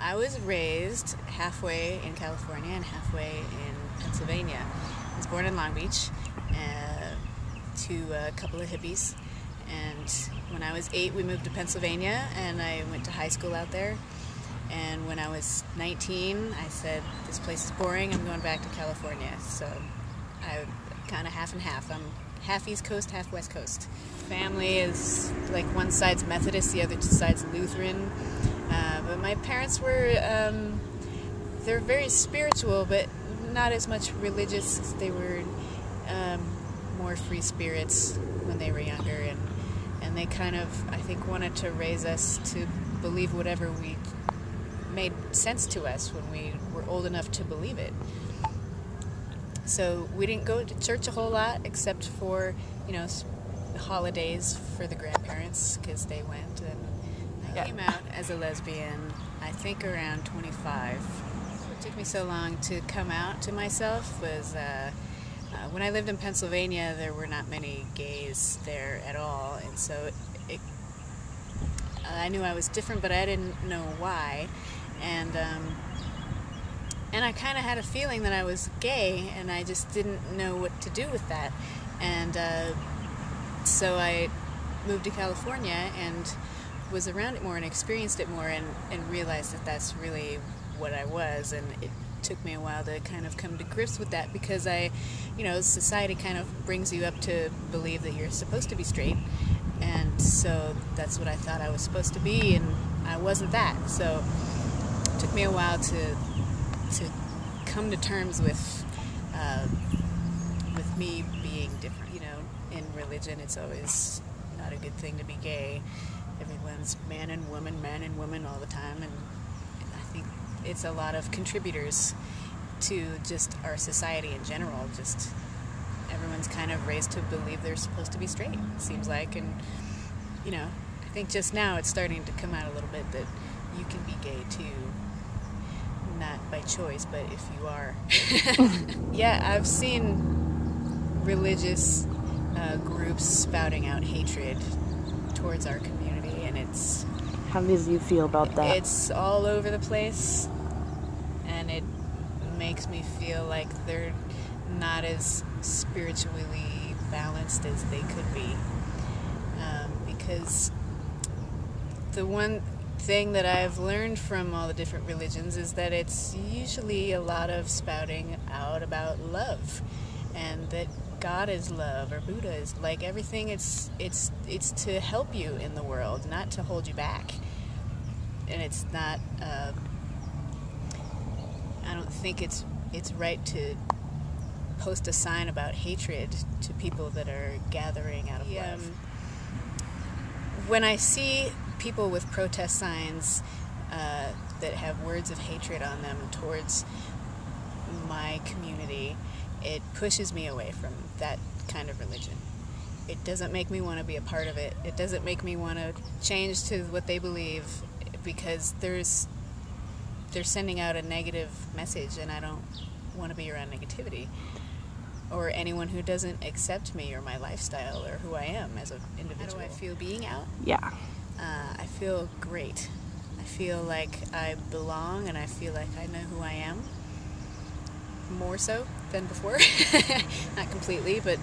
I was raised halfway in California and halfway in Pennsylvania. I was born in Long Beach to a couple of hippies, and when I was 8 we moved to Pennsylvania and I went to high school out there. And when I was 19 I said, this place is boring, I'm going back to California. So I kind of half and half. I'm half East Coast, half West Coast. Family is like one side's Methodist, the other side's Lutheran. But my parents were, they're very spiritual, but not as much religious. They were more free spirits when they were younger, and they kind of, I think, wanted to raise us to believe whatever we made sense to us when we were old enough to believe it. So we didn't go to church a whole lot, except for, holidays for the grandparents, because they went. And I came out as a lesbian, I think around 25. What took me so long to come out to myself was when I lived in Pennsylvania, there were not many gays there at all, and so I knew I was different, but I didn't know why. And I kind of had a feeling that I was gay, and I just didn't know what to do with that. And so I moved to California and was around it more and experienced it more, and realized that that's really what I was. And it took me a while to kind of come to grips with that, because society kind of brings you up to believe that you're supposed to be straight. And so that's what I thought I was supposed to be, and I wasn't that. So it took me a while to come to terms with me being different. In religion, it's always not a good thing to be gay. Everyone's man and woman all the time, and I think it's a lot of contributors to just our society in general. Just everyone's kind of raised to believe they're supposed to be straight, it seems like. And I think just now it's starting to come out a little bit that you can be gay too, not by choice, but if you are. Yeah, I've seen religious groups spouting out hatred towards our community, and it's... How does you feel about that? It's all over the place, and it makes me feel like they're not as spiritually balanced as they could be. Because the one thing that I've learned from all the different religions is that it's usually a lot of spouting out about love, and that God is love, or Buddha is, like, everything. It's to help you in the world, not to hold you back. And it's not, I don't think it's right to post a sign about hatred to people that are gathering out of love. When I see people with protest signs that have words of hatred on them towards my community, it pushes me away from that kind of religion. It doesn't make me want to be a part of it. It doesn't make me want to change to what they believe, because they're sending out a negative message, and I don't want to be around negativity or anyone who doesn't accept me or my lifestyle or who I am as an individual. How do I feel being out? Yeah. I feel great. I feel like I belong, and I feel like I know who I am. More so than before. Not completely, but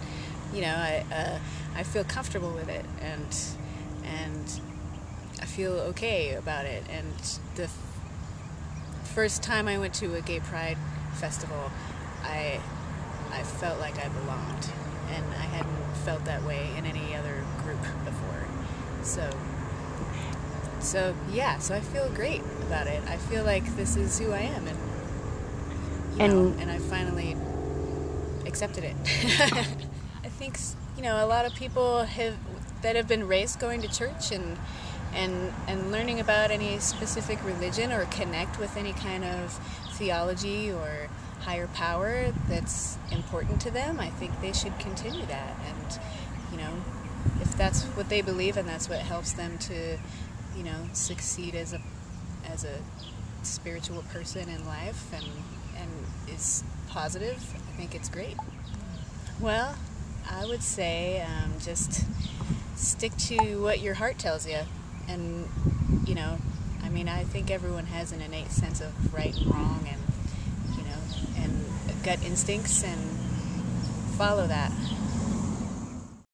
I feel comfortable with it, and I feel okay about it. And the first time I went to a gay pride festival, I felt like I belonged, and I hadn't felt that way in any other group before. So I feel great about it. I feel like this is who I am, and I finally accepted it. I think a lot of people that have been raised going to church and learning about any specific religion or connect with any kind of theology or higher power that's important to them, I think they should continue that. And if that's what they believe and that's what helps them to succeed as a spiritual person in life and is positive, I think it's great. Well, I would say just stick to what your heart tells you, and I mean, I think everyone has an innate sense of right and wrong, and gut instincts, and follow that.